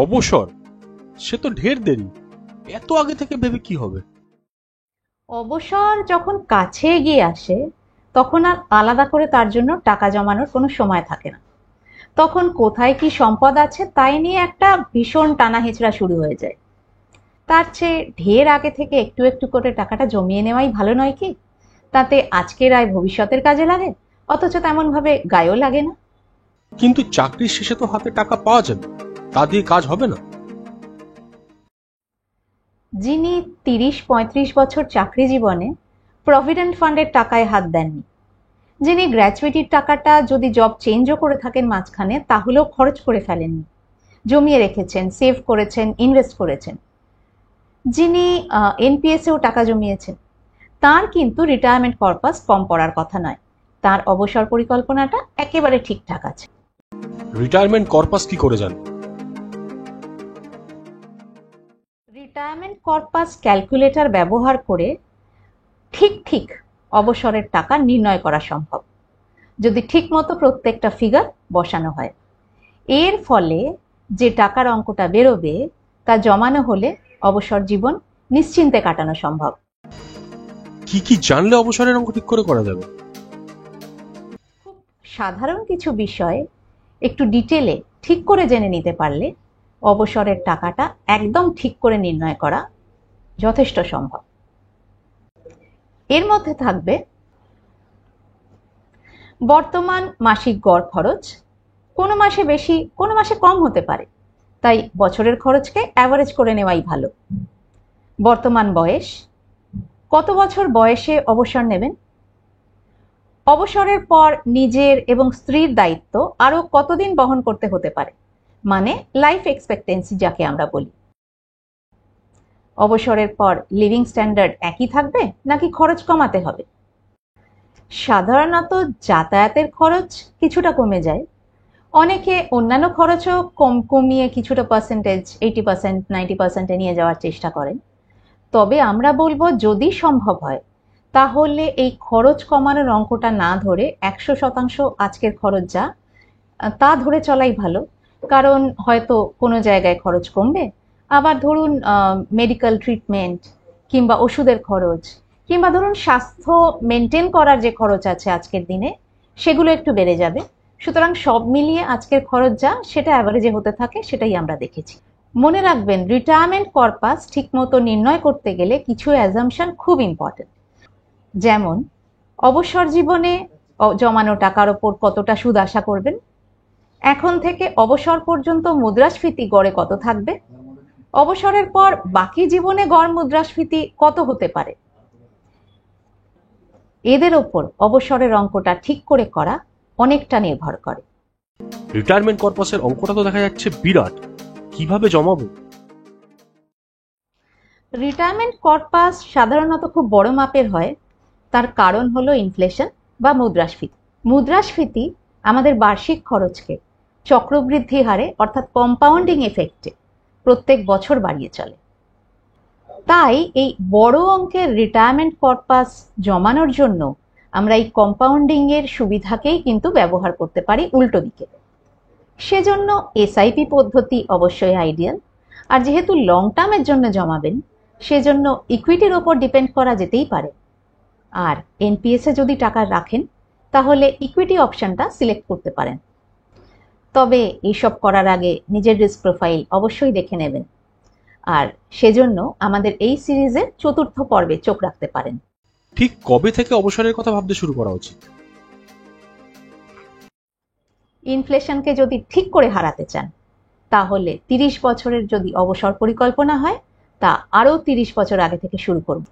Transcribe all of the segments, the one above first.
অবসর, সে তো ঢের দেরি। এত আগে থেকে ভেবে কি হবে? অবসর যখন কাছে এগিয়ে আসে তখন আর আলাদা করে তার জন্য টাকা জমানোর কোনো সময় থাকে না। তখন কোথায় কি সম্পদ আছে তাই নিয়ে একটা ভীষণ টানাহেঁচড়া শুরু হয়ে যায়। তার চেয়ে ঢের আগে থেকে একটু একটু করে টাকাটা জমিয়ে নেওয়াই ভালো নয় কি? তাতে আজকের আয় ভবিষ্যতের কাজে লাগে, অথচ তেমন ভাবে গায়েও লাগে না। কিন্তু চাকরির শেষে তো হাতে টাকা পাওয়া যাবে, তা দিয়ে কাজ হবে না। যিনি ৩০-৩৫ বছর চাকরি জীবনে প্রভিডেন্ট ফান্ডের টাকায় হাত দেননি, যিনি গ্র্যাচুইটির টাকাটা যদি জব চেঞ্জও করে থাকেন মাঝখানে তাহলেও খরচ করে ফেলেননি, জমিয়ে রেখেছেন, সেভ করেছেন, ইনভেস্ট করেছেন, যিনি এনপিএসেও টাকা জমিয়েছেন, তার কিন্তু রিটায়ারমেন্ট পারপাস কম পড়ার কথা নয়। তার অবসর পরিকল্পনাটা একেবারে ঠিকঠাক আছে। রিটায়ারমেন্ট কর্পাস কি করে জান? রিটায়ারমেন্ট কর্পাস ক্যালকুলেটর ব্যবহার করে ঠিক ঠিক অবসরের টাকা নির্ণয় করা সম্ভব, যদি ঠিক মতো প্রত্যেকটা ফিগার বসানো হয়। এর ফলে যে টাকার অঙ্কটা বেরোবে তা জমানো হলে অবসর জীবন নিশ্চিন্তে কাটানো সম্ভব। কি কি জানলে অবসরের অঙ্ক ঠিক করে করা যাবে? খুব সাধারণ কিছু বিষয় একটু ডিটেলে ঠিক করে জেনে নিতে পারলে অবসরের টাকাটা একদম ঠিক করে নির্ণয় করা যথেষ্ট সম্ভব। এর মধ্যে থাকবে বর্তমান মাসিক গড় খরচ, কোনো মাসে বেশি কোনো মাসে কম হতে পারে, তাই বছরের খরচকে অ্যাভারেজ করে নেওয়াই ভালো। বর্তমান বয়স, কত বছর বয়সে অবসর নেবেন, অবসরের পর নিজের এবং স্ত্রীর দায়িত্ব আরো কতদিন বহন করতে হতে পারে, মানে লাইফ এক্সপেক্টেন্সি যাকে আমরা বলি। অবসরের পর লিভিং স্ট্যান্ডার্ড একই থাকবে নাকি খরচ কমাতে হবে। সাধারণত যাতায়াতের খরচ কিছুটা কমে যায়, অনেকে অন্যান্য খরচও কমিয়ে কিছুটা পার্সেন্টেজ 80%, 90%-এ নিয়ে যাওয়ার চেষ্টা করেন। তবে আমরা বলবো যদি সম্ভব হয় তাহলে এই খরচ কমানোর অঙ্কটা না ধরে 100% আজকের খরচ যা তা ধরে চলাই ভালো। কারণ হয়তো কোনো জায়গায় খরচ কমবে, আবার ধরুন মেডিকেল ট্রিটমেন্ট কিংবা ওষুধের খরচ কিংবা ধরুন স্বাস্থ্য মেনটেন করার যে খরচ আছে আজকের দিনে সেগুলো একটু বেড়ে যাবে। সুতরাং সব মিলিয়ে আজকের খরচ যা সেটা অ্যাভারেজে হতে থাকে, সেটাই আমরা দেখেছি। মনে রাখবেন, রিটায়ারমেন্ট পারপাস ঠিক মতো নির্ণয় করতে গেলে কিছু অ্যাজাম্পশন খুব ইম্পর্টেন্ট। যেমন অবসর জীবনে জমানো টাকার ওপর কতটা সুদ আশা করবেন, এখন থেকে অবসর পর্যন্ত মুদ্রাস্ফীতি গড়ে কত থাকবে, অবসরের পর বাকি জীবনে গড় মুদ্রাস্ফীতি কত হতে পারে, এদের ওপর অবসরের অঙ্কটা ঠিক করে করা অনেকটা নির্ভর করে। রিটায়ারমেন্ট কর্পাসের অঙ্কটা তো দেখা যাচ্ছে বিরাট, কিভাবে জমাবো? রিটায়ারমেন্ট কর্পাস সাধারণত খুব বড় মাপের হয়, তার কারণ হলো ইনফ্লেশন বা মুদ্রাস্ফীতি। মুদ্রাস্ফীতি আমাদের বার্ষিক খরচকে চক্রবৃদ্ধি হারে অর্থাৎ কম্পাউন্ডিং এফেক্টে প্রত্যেক বছর বাড়িয়ে চলে। তাই এই বড় অঙ্কের রিটায়ারমেন্ট কর্পাস জমানোর জন্য আমরা এই কম্পাউন্ডিং এর সুবিধাকেই কিন্তু ব্যবহার করতে পারি উল্টো দিকে। সেজন্য এসআইপি পদ্ধতি অবশ্যই আইডিয়াল। আর যেহেতু লং টার্মের জন্য জমাবেন সেজন্য ইকুইটির ওপর ডিপেন্ড করা যেতেই পারে। আর এনপিএসে যদি টাকা রাখেন তাহলে ইকুইটি অপশনটা সিলেক্ট করতে পারেন। তবে এইসব করার আগে নিজের রিস্ক প্রোফাইল অবশ্যই দেখে নেবেন। আর সেজন্য আমাদের এই সিরিজের ৪র্থ পর্বে চোখ রাখতে পারেন। ঠিক কবে থেকে অবসরের কথা ভাবতে শুরু করা উচিত? ইনফ্লেশনকে যদি ঠিক করে হারাতে চান তাহলে ৩০ বছরের যদি অবসর পরিকল্পনা হয় তা আরও ৩০ বছর আগে থেকে শুরু করুন।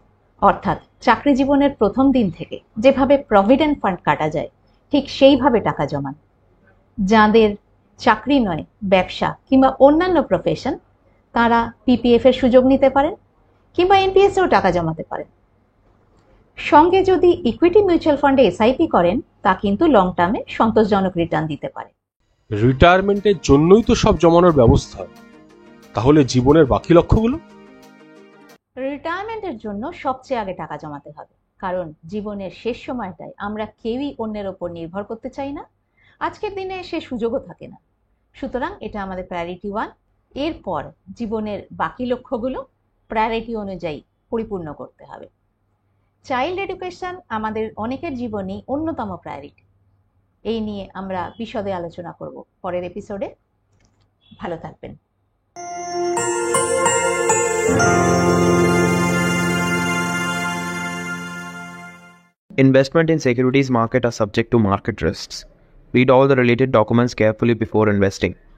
অর্থাৎ চাকরি জীবনের প্রথম দিন থেকে যেভাবে প্রভিডেন্ট ফান্ড কাটা যায় ঠিক সেইভাবে টাকা জমান। যাদের চাকরি নয়, ব্যবসা কিংবা অন্যান্য প্রফেশন, তারা পিপিএফ এর সুযোগ নিতে পারেন কিংবা এনপিএসেও টাকা জমাতে পারেন। সঙ্গে যদি ইকুইটি মিউচুয়াল ফান্ডে এসআইপি করেন তা কিন্তু লং টার্মে সন্তোষজনক রিটার্ন দিতে পারে। রিটায়ারমেন্টের জন্যই তো সব জমানোর ব্যবস্থা, তাহলে জীবনের বাকি লক্ষ্যগুলো? রিটায়ারমেন্টের জন্য সবচেয়ে আগে টাকা জমাতে হবে, কারণ জীবনের শেষ সময়টায় আমরা কেউই অন্যের ওপর নির্ভর করতে চাই না, আজকের দিনে সে সুযোগও থাকে না। সুতরাং এটা আমাদের প্রায়োরিটি 1। এরপর জীবনের বাকি লক্ষ্যগুলো প্রায়োরিটি অনুযায়ী পরিপূর্ণ করতে হবে। চাইল্ড এডুকেশন আমাদের অনেকের জীবনেই অন্যতম প্রায়োরিটি। এই নিয়ে আমরা বিশদে আলোচনা করব পরের এপিসোডে। ভালো থাকবেন। Investment in securities market are subject to market risks. Read all the related documents carefully before investing.